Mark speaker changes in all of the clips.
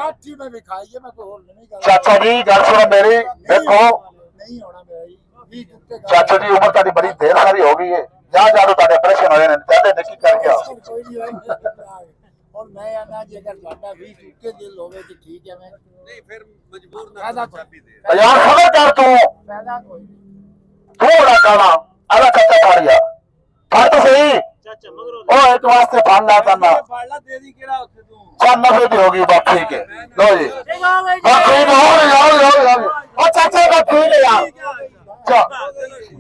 Speaker 1: 8 ही मैं दिखाई है, मैं कोई और नहीं कर।
Speaker 2: चाचा जी गल सुनो मेरी, देखो
Speaker 1: नहीं होना मेरा जी 20 टुक्के
Speaker 2: चाचा जी उम्र ताड़ी बड़ी ढेर सारी हो गई है, जा जा तो ऑपरेशन होए ने जाते निकी करके आओ।
Speaker 1: कोई नहीं भाई और मैं आना जी अगर साडा 20 टुक्के दिल होवे तो ठीक है, मैं
Speaker 3: नहीं फिर मजबूर ना चाबी दे।
Speaker 2: यार खबर कर तू
Speaker 1: पैदा कोई नहीं।
Speaker 2: थोड़ा गाना अला चाचा फाड़िया फाड़ तो सही
Speaker 3: चाचा मगरो
Speaker 2: ओ एक वास्ते फाड़ना करना
Speaker 3: फाड़ला दे दी केड़ा उत्थे तू
Speaker 2: 94 की होगी बात ठीक है। लो जी बात ठीक है ओ चाचा का ठीक है यार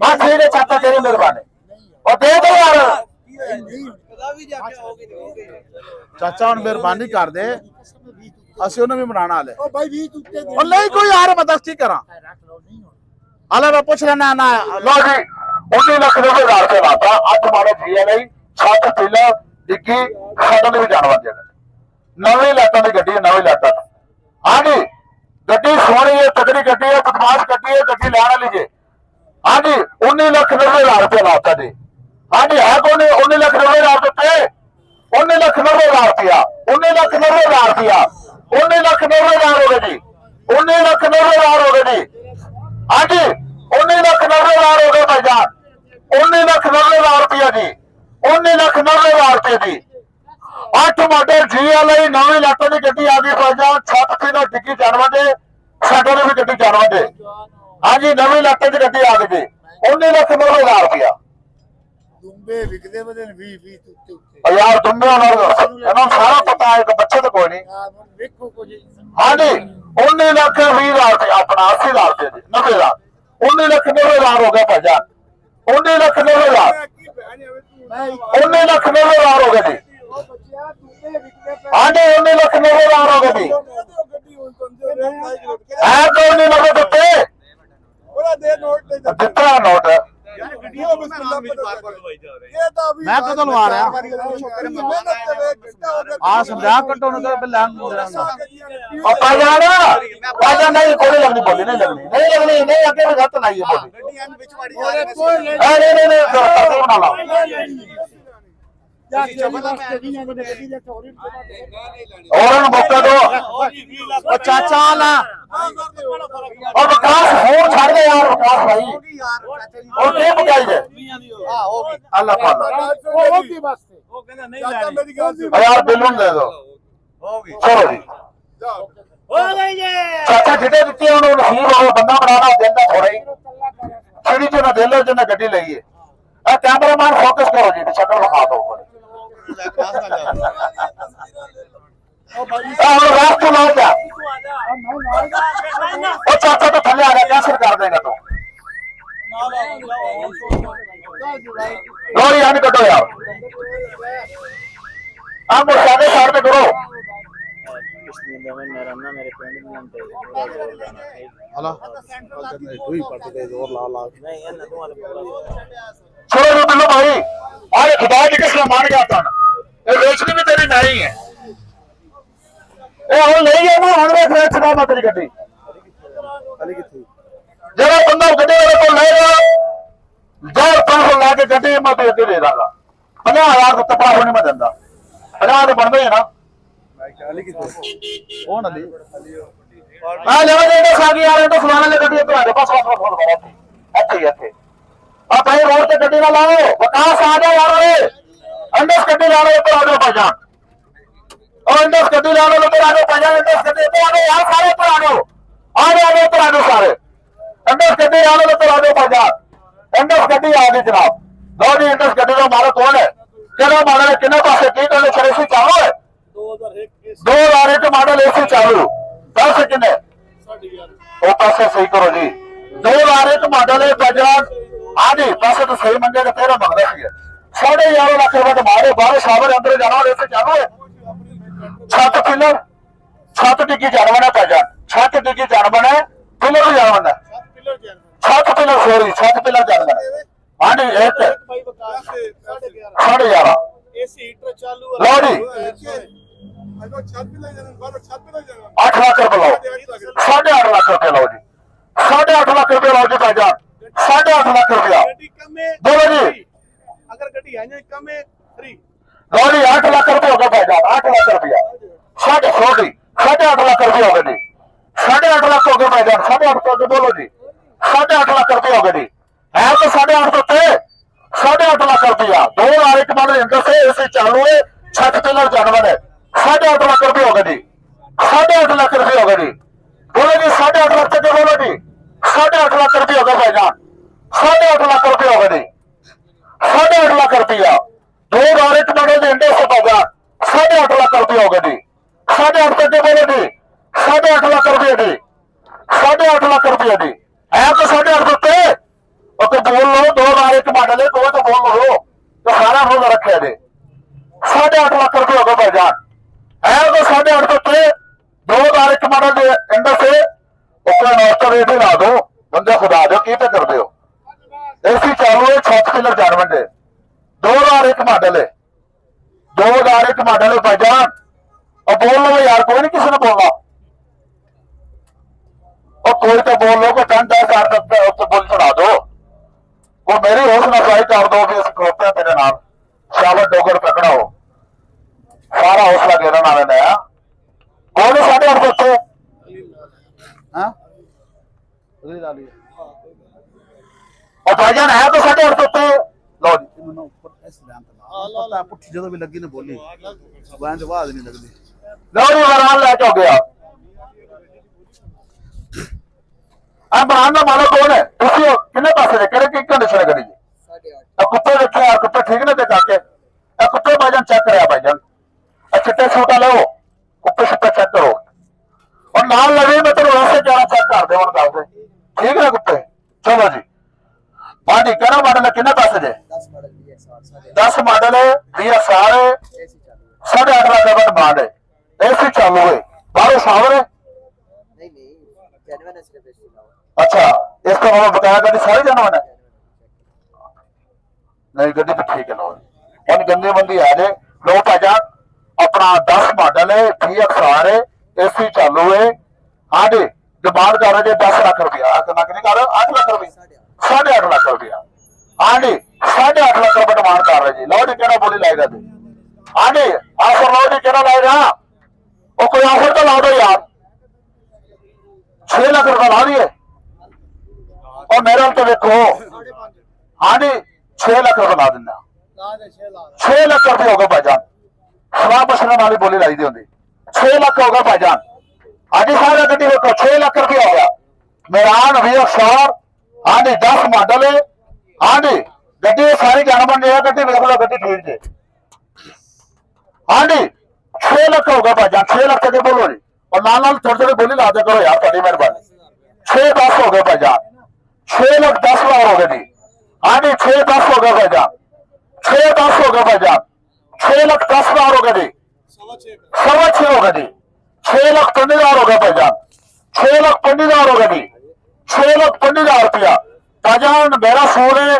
Speaker 2: बात ठीक है चाचा तेरी मेहरबानी और दे दो यार
Speaker 3: कदा भी जाके होगी नहीं होगी।
Speaker 4: चाचा ਹੁਣ ਮਿਹਰਬਾਨੀ ਕਰ ਦੇ, ਅਸੀਂ ਉਹਨੂੰ ਵੀ ਬਣਾਣਾ ਹਲੇ।
Speaker 1: ओ भाई 20 टुक्के दे
Speaker 4: ਉਹ ਨਹੀਂ ਕੋਈ ਯਾਰ ਮੈਂ ਦੱਸ ਕੀ ਕਰਾਂ
Speaker 1: रख लो, नहीं होना।
Speaker 4: ਹਲੇ ਮੈਂ ਪੁੱਛ ਲੈਣਾ ਨਾ।
Speaker 2: लो जी 19 ਲੱਖ ਦੇ ਹਜ਼ਾਰ ਤੇ ਲਾਤਾ ਅੱਜ ਮਾਰੇ ਜੀਏ ਨਹੀਂ ਛੱਤ ਪਿੱਲਾ ਡਿੱਗੀ ਸਾਡਾ ਵੀ ਜਾਨਵਰ ਦੇ ਨਵੀਂ ਲਾਟਾਂ ਦੀ ਗੱਡੀ ਨਵੀਂ ਲਾਟਾਂ ਹਾਂ ਜੀ ਗੱਡੀ ਸੋਹਣੀ ਹੈ ਤਗੜੀ ਗੱਡੀ ਹੈ ਬਦਮਾਸ਼ ਗੱਡੀ ਹੈ ਗੱਡੀ ਲੈਣ ਵਾਲੀ ਜੇ ਹਾਂ ਜੀ 19 ਲੱਖ ਦੇ ਹਜ਼ਾਰ ਰੁਪਏ ਲਾਤਾ ਜੀ ਹਾਂ ਜੀ ਹੈ ਕੋਨੇ 19 ਲੱਖ ਦੇ ਹਜ਼ਾਰ ਦਿੱਤੇ 19 ਲੱਖ 90 ਹਜ਼ਾਰ ਰੁਪਇਆ 19 ਲੱਖ 90 ਹਜ਼ਾਰ ਰੁਪਇਆ 19 ਲੱਖ 90 ਹਜ਼ਾਰ ਹੋ ਗਏ ਜੀ 19 ਲੱਖ 90 ਹਜ਼ਾਰ ਹੋ ਗਏ ਜੀ ਹਾਂ ਜੀ 19 ਲੱਖ 90 ਹਜ਼ਾਰ ਹੋ ਗਏ ਭਾਈਜਾਨ 19 ਲੱਖ 90 ਹਜ਼ਾਰ ਰੁਪਇਆ ਜੀ 19 ਲੱਖ 90 ਹਜ਼ਾਰ ਰੁਪਏ ਦੀ 8 ਮਾਡਲ GLI ਨਵੀਂ ਲੱਖ ਦੀ ਗੱਡੀ ਆ ਗਈ ਭਾਈਜਾਨ ਛੱਤ ਤੇ ਦਾ ਡਿੱਗੀ ਜਾਨਵਰ ਦੇ ਸਾਡੇ ਨੂੰ ਵੀ ਗੱਡੀ ਜਾਨਵਰ ਦੇ ਹਾਂ ਜੀ ਨਵੀਂ ਲੱਖ ਦੀ ਗੱਡੀ ਆ ਗਈ ਜੀ 19 ਲੱਖ 90 ਹਜ਼ਾਰ ਰੁਪਇਆ
Speaker 1: दुम्बे विकदे बदन 20 टुक्के उत्ते
Speaker 2: यार दुम्बे ਇਹਨਾਂ ਸਾਰਾ ਪਤਾ ਹੈ ਕਿ ਬੱਚੇ ਤਾਂ ਕੋਈ ਨਹੀਂ
Speaker 1: यार देखो कुछ
Speaker 2: ਹਾਂ ਜੀ 19 ਲੱਖ 20 ਹਜ਼ਾਰ ਰੁਪਏ ਆਪਣਾ 80 ਹਜ਼ਾਰ ਰੁਪਏ ਜੀ 90 ਹਜ਼ਾਰ 19 ਲੱਖ 90 ਹਜ਼ਾਰ ਹੋ ਗਿਆ ਭਾਈਜਾਨ 19 ਲੱਖ 90 ਹਜ਼ਾਰ
Speaker 1: मैं
Speaker 2: 19 ਲੱਖ 90 ਹਜ਼ਾਰ ਹੋ ਗਏ ਜੀ
Speaker 1: ओ बच्चा दुम्बे विकदे पे
Speaker 2: ਹਾਂ ਜੀ 19 ਲੱਖ 90 ਹਜ਼ਾਰ ਹੋ ਗਏ ਜੀ
Speaker 1: गड्डी हुन तुम
Speaker 2: ਹੈ ਕੋਈ ਨਹੀਂ ਲੱਗੇ ਦਿੱਤੇ
Speaker 1: ओरा दे नोट दे
Speaker 2: ਦਿੱਤਾ ਨੋਟ
Speaker 3: यार गड्डियों में नाम भी बार-बार लवाई जा रहे हैं।
Speaker 1: ये तो अभी
Speaker 4: मैं कदों लवा रहा? ਆ ਸਮਝਾ ਕੱਟੋ ਨਾ ਤੇ ਬਿੱਲਾਂ
Speaker 2: ਉਹ ਭਾਈਜਾਨ ਨਹੀਂ ਕੋਈ ਲੱਗਣੀ ਬੋਲੀ ਨਹੀਂ ਲੱਗਣੀ ਨਹੀਂ ਅੱਗੇ ਵੀ ਗਲਤ ਲਾਈਏ ਬੋਲੀ
Speaker 3: गड्डियां में बिच वाड़ी जा रहे हैं।
Speaker 2: ਨਹੀਂ ਕਰਦੇ ਬਣਾ ਲਾ
Speaker 1: या वास्ते नहीं है गड्डी दे चोरी
Speaker 2: ਉਹਨਾਂ ਨੂੰ ਮੌਕਾ ਦਿਓ
Speaker 4: ਉਹ ਚਾਚਾ ਲਾ
Speaker 2: और विकास फोन छड़ दे यार विकास भाई और के बकाई दे अल्लाह पाला
Speaker 1: ओ की वास्ते
Speaker 3: वो कहना नहीं लानी
Speaker 2: और यार बिलून दे दो
Speaker 3: होगी
Speaker 2: चलो जी
Speaker 3: हो गई ये
Speaker 2: चाचा जिते दित्ती है उन्होंने नसीब हो बंदा बनाना देंदा थोड़ा ही सीढ़ी जो ना दे लो जो ना गड्डी लईए ए कैमरामैन फोकस करो जी शक्ल दिखा दो
Speaker 1: ओ भाई
Speaker 2: और रास्ते ला जा
Speaker 1: मैं मारेगा
Speaker 2: ओ चाचा तो थल्ले आ जा कैंसिल कर देगा तो लो यार कटो यार आप मुर्शादे साइड पे करो
Speaker 4: ਹਲਾ ਕੋਈ ਪੱਟ ਦੇ ਜ਼ੋਰ ਲਾ ਲਾ
Speaker 2: छोड़ो जो बिल्लो भाई अरे खुदा की कसम मान गया था ये रोशनी भी तेरी नहीं है ਇਹ ਹੁਣ ਨਹੀਂ ਹੈ ਨਾ ਹੁਣ ਵੇਖ ਰਿਹਾ ਚੜਾ ਮਾ ਤੇਰੀ ਗੱਡੀ
Speaker 4: ਅਲੀ ਕਿੱਥੇ
Speaker 2: ਜਿਹੜਾ ਬੰਦਾ ਗੱਡੀ ਵਾਲੇ ਕੋਲ ਲਏਗਾ ਜਰ ਪੈਸੇ ਲਾ ਕੇ ਗੱਡੀ ਮੈਂ ਤੇ ਅੱਗੇ ਦੇ ਦਾਂਗਾ 50,000 ਦਾ ਤਪਾ ਹੋਣੀ ਮੈਂ ਦਿੰਦਾ 50 ਦੇ ਬਣਦੇ ਆ ਨਾ
Speaker 4: ਅਲੀ ਕਿੱਥੇ ਉਹ ਨਲੀ
Speaker 2: ਆ ਲੈਵਾ ਦੇ ਸਾਗੀ ਯਾਰ ਇਹ ਤਾਂ ਸਵਾਲਾਂ ਦੀ ਗੱਡੀ ਇੱਥੇ ਆ ਜਾ ਬਸ ਇੱਥੇ ਆ ਭਾਈ ਰੋਡ ਤੇ ਗੱਡੀ ਨਾ ਲਾਓ ਵਿਕਾਸ ਆ ਜਾ ਯਾਰ ਓਏ ਅੰਡਸ ਗੱਡੀ ਲਾ ਲਓ ਉੱਪਰ ਆ ਜਾਓ ਭਾਈਜਾਨ और इंडस गड्डी ला लो ऊपर आ जाओ भाईजान इंडस गड्डी ऊपर आ जाओ यार सारे ऊपर आ जाओ ऊपर आ जाओ सारे इंडस गड्डी ला लो ऊपर आ जाओ भाईजान इंडस गड्डी आ गई जनाब लो जी इंडस गड्डी का मालिक कौन है केड़ा मॉडल है किन्ने पासे की गल है एसी चालू है 2001 मॉडल एसी चालू पैसे किन्ने वो पैसे सही करो जी 2001 मॉडल है भाईजान हाँ जी पैसे तो सही मंगेगा तेरा मंगदा है 11.5 लाख रुपए तो मारे बाहर शावर अंदर जाना एसी चालू है छत पिलर छत डिग्गी जानवर है भाईजान छत डिग्गी जानवर है पिलर भी जानवर है छत पिलर सॉरी छत पिलर जानवर है हाँ जी एक 11.5
Speaker 3: एसी हीटर चालू
Speaker 2: लो जी 8 लाख रुपए लो 8.5 लाख रुपए लो जी 8.5 लाख रुपए लो जी भाईजान 8.5 लाख रुपया
Speaker 3: गड्डी कम है
Speaker 2: बोलो जी
Speaker 3: अगर गड्डी है कम है फ्री
Speaker 2: लो जी 8 लाख रुपए हो गए भाईजान 8 लाख रुपया 6.5 8.5 ਲੱਖ ਰੁਪਏ ਹੋ ਗਏ ਜੀ 8.5 ਲੱਖ ਹੋ ਗਏ ਭਾਈਜਾਨ 8.5 ਤੋਂ ਅੱਗੇ ਬੋਲੋ ਜੀ 8.5 ਲੱਖ ਰੁਪਏ ਹੋ ਗਏ ਜੀ ਹੈ ਤਾਂ 8.5 ਤੋਂ ਉੱਤੇ 8.5 ਲੱਖ ਰੁਪया 2 लाख एक मॉडल इंटर से ऐसे चालू है 6 पिलर जानवर है 8.5 लाख रुपए हो गए जी 8.5 लाख रुपए हो गए जी बोलो जी 8.5 लाख तक बोलो जी 8.5 लाख रुपए हो गए भाईजान 8.5 लाख रुपए हो गए जी 8.5 लाख रुपया 2 लाख एक मॉडल इंटर से भाईजान 8.5 लाख रुपए हो गए जी 8.5 तक बोलो जी 8.5 लाख रुपये जी 8.5 लाख रुपये जी है तो 8.5 रुपए तो बोल लो 2 लाख एक मॉडल है तो बोल लो तो सारा हो रखे जी 8.5 लाख रुपए हो गए भाईजान है तो 8.5 रुपए 2 लाख एक मॉडल इंडर से नौकर रेट ही ला दो बंदे खुदा दो की पे कर दो ऐसी चालू है 6 पिलर जानवर है 2 लाख एक मॉडल है 2 लाख एक मॉडल है भाईजान और बोल लो यार कोई नहीं किसी ने बोलना और कोई तो बोल लो को 10,000 तक बोल चढ़ा दो वो मेरी हौसला अफजाई कर दो कि खड़ोते हैं तेरे नाम शाबाश डोगर पकड़ा हो सारा हौसला देना नाले नया कौन 8.5 उत्ते
Speaker 4: हाँ रील ला ली
Speaker 2: और भाईजान है तो 8.5 उत्ते लो जी
Speaker 4: ਮੈਨੂੰ ਉੱਪਰ ਇਸ ਲੈਣ ਤੇ ਲਾ ਪਤਾ ਪੁੱਠੀ ਜਦੋਂ ਵੀ ਲੱਗੀ ਨੇ ਬੋਲੀ ਬਾਹਾਂ ਤੇ ਆਵਾਜ਼ ਨਹੀਂ ਲੱਗਦੀ
Speaker 2: लो जी वरान लैके हो गया बनाने वाला कौन है ਤੁਸੀਂ ਕਿੰਨੇ ਪਾਸੇ ਦੇ ਕਿਹੜੇ ਕੀ ਕੰਡੀਸ਼ਨ ਕਰੀ ਜੀ 8.5 ਕੁੱਤੇ ਦੇਖੇ ਯਾਰ ਕੁੱਤੇ ਠੀਕ ਨੇ ਤੇ ਕਾਕੇ ਇਹ ਕੁੱਤੇ ਭਾਈਜਾਨ ਚੈੱਕ ਕਰਿਆ ਭਾਈਜਾਨ ਇਹ ਚਿੱਟੇ ਸੂਟਾ ਲਓ ਕੁੱਤੇ ਛੱਪੇ ਚੈੱਕ ਕਰੋ और नाल लगे मैं तेरे वैसे जाना चेक कर दे कर दे ठीक है कुत्ते चलो जी हाँ जी कहना मॉडल है कितने पैसे दे 10 मॉडल है 20 साल है 8.5 लाख का डिमांड है ऐसी चालू है बाहर शावर है अच्छा इस तो मैं बताया गड्डी सारी जानवर है नहीं गड्डी तो ठीक है लो और गंदी बंदी है जे लो भाईजान अपना 10 मॉडल है 20 साल है एसी चालू है हाँ जी डिमांड कर रहे 10 लाख रुपया कितना कि कर 8 लाख रुपया 8.5 लाख रुपया हाँ जी 8.5 लाख रुपया डिमांड कर रहे जी लो जी कहना बोली लाएगा जी हाँ जी ऑफर लो जी कहना लाएगा वो कोई ऑफर तो ला दो यार 6 लाख रुपया ला दिए और मेरे तो देखो हाँ जी 6 लाख रुपया ला देना 6 लाख रुपये हो गए भाईजान सलाह मशने वाली बोली लाई दी होंगी 6 लाख हो गया भाईजान आज सारा गड्डी देखो 6 लाख रुपया हो गया मेरान 20 साल हाँ जी 10 मॉडल है हाँ जी गड्डी सारी जानवर ने गड्डी देख लो गड्डी ठीक है हाँ जी 6 लाख हो गया भाईजान 6 लाख तक बोलो जी और नाल थोड़ी थोड़ी बोली ला दे करो यार थोड़ी मेहरबानी 6-10 हो गए भाईजान 6 लाख 10 हजार हो गए जी हाँ जी 6-10 हो गए भाईजान 6-10 हो गए भाईजान 6 लाख 10 हजार हो गए जी 6.5 हो गए जी 6 लाख 15 हजार हो गए भाईजान 6 लाख 15 हजार हो गए जी 6 लाख 15 हजार रुपया भाईजान मेरा फोन है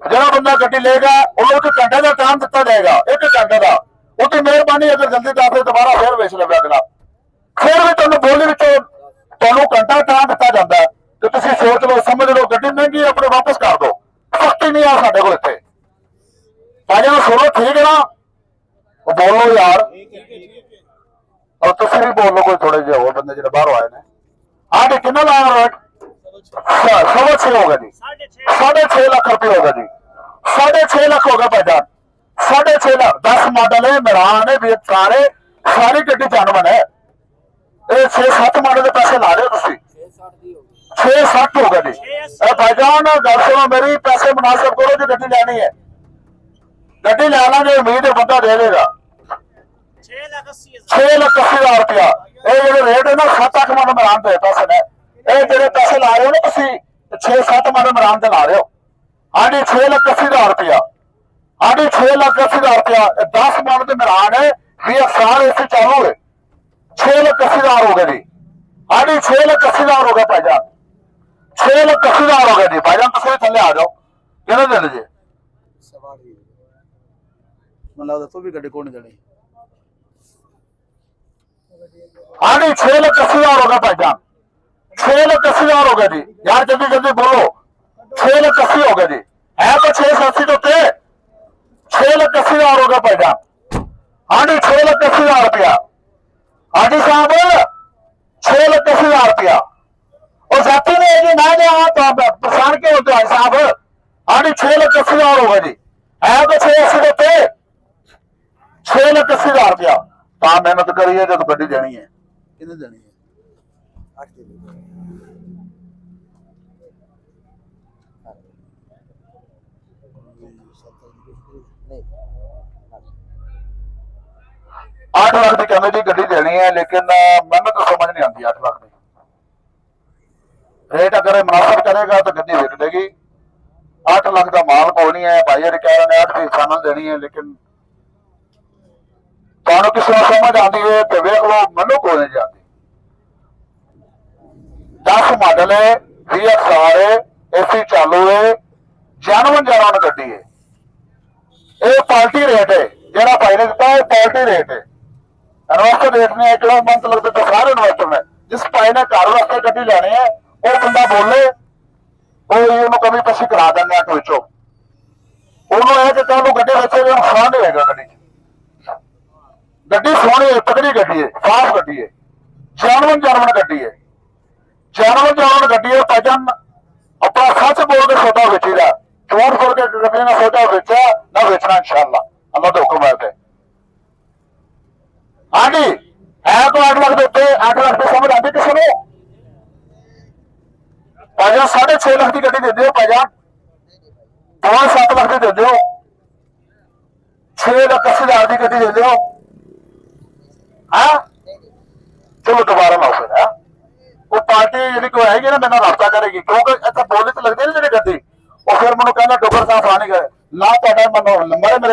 Speaker 2: जरा बंदा गड्डी लेगा उन्हें 1 घंटे का टाइम दिता जाएगा 1 घंटे का उसकी मेहरबानी अगर जल्दी दस दोबारा फिर बेच ले अगला फिर भी तुम बोली तुम घंटा टाइम दिता जाता है तो तुम सोच लो समझ लो गड्डी महंगी अपने वापस कर दो सख्ती नहीं आ साडे कोल इत्थे भाईजान सुनो ठीक है ना बोलो यार और तुम भी बोल लो कोई थोड़े जे और बंदे जो बाहर आए ने हाँ जी कितना लाया रेट 6.5 हो गया जी 6.5 लाख रुपये हो गया जी 6.5 लाख हो गया भाईजान 6.5 लाख 10 मॉडल है मेरान है सारे सारी गड्डी जानवर है 6-7 मॉडल के पैसे ला रहे हो तुम 6-7 हो गया जी भाईजान गल सुनो मेरी पैसे मुनासिब करो जो गड्डी लैनी है गड्डी लै लांगे उम्मीद है बंदा दे देगा 6 लाख 80 हजार रुपया ये जो रेट है ना 7-8 मॉडल मेरान के पैसे ने ये जो पैसे ला रहे हो ना तुम 6-7 मॉडल मेरान के ला रहे हो हाँ जी 6 लाख 80 हजार रुपया हाँ जी 6 लाख 80 हजार रुपया 10 मॉडल के मेरान है 20 साल ऐसे चालू है 6 लाख 80 हजार हो गए जी हाँ जी 6 लाख 80 हजार हो गया भाईजान 6 लाख 80 हजार हो गया जी भाईजान तुम थले आ जाओ कितने दे दीजिए
Speaker 4: ਮੈਨੂੰ ਲੱਗਦਾ ਤੂੰ ਵੀ ਗੱਡੀ ਕੋਣ ਦੇਣੀ
Speaker 2: हाँ जी 6 लाख 80 हजार हो गया भाईजान 6 लाख 80 हजार हो गया जी यार जल्दी जल्दी बोलो 6 लाख 80 हो गया जी है तो 680 तो थे 6 लाख 80 हजार हो गया भाईजान हाँ जी 6 लाख 80 हजार रुपया हाजी साहब 6,80,000 रुपया और जाती ने जी ना जाओ तो परेशान क्यों होते हाजी साहब हाजी 6,80,000 होगा जी है तो 680 देते 6,80,000 रुपया तो मेहनत करिए जब गड्डी देनी है
Speaker 4: कितने देनी है
Speaker 2: आठ लाख की कहते जी गड्डी देनी है लेकिन मैंने तो समझ नहीं आती 8 लाख की रेट अगर मुनासिब करेगा तो गड्डी विक देगी 8 लाख का माल कोई नहीं है भाई कह रहे हैं 8 की फाइनल देनी है लेकिन ਤੁਹਾਨੂੰ किसी को समझ आती है तो वेख लो मैनू कोई नहीं जाती 10 मॉडल है 20 है एसी चालू है जेनुइन गड्डी है ये पार्टी रेट है जरा भाई ने दिता है पार्टी रेट है इन्वेस्टर रेट ने जो मंथ लगते तो सारे इन्वेस्टर ने जिस भाई ने घर वास्ते गड्डी लेनी है वो बंदा बोले वो कमी पेशी करा देंगे अट विचों उन्होंने है कि कहूँ गड्डी बच्चे नुकसान नहीं होगा गड्डी गड्डी सोहनी है तगड़ी गड्डी है साफ गड्डी है जेनुइन गड्डी है जेनुइन गड्डी है भजन अपना सच बोल के सौदा बेची दा झूठ बोल के गड्डी ने सौदा बेचा ना बेचना इंशाअल्लाह अल्लाह के हुक्म है हाँ जी है तो 8 लाख के उत्ते 8 लाख की समझ आती किसी को भजन 6.5 लाख की गड्डी दे दो भजन 7 लाख की दे दो 6,80,000 की गड्डी दे दो हाँ चलो दोबारा लाओ फिर है वो पार्टी जी कोई है ना मेरे रब्ता करेगी क्योंकि इतना बोले तो लगते नहीं जी गड्डी और फिर मैं कहना डोगर साहब आ नहीं गए ना तो मैं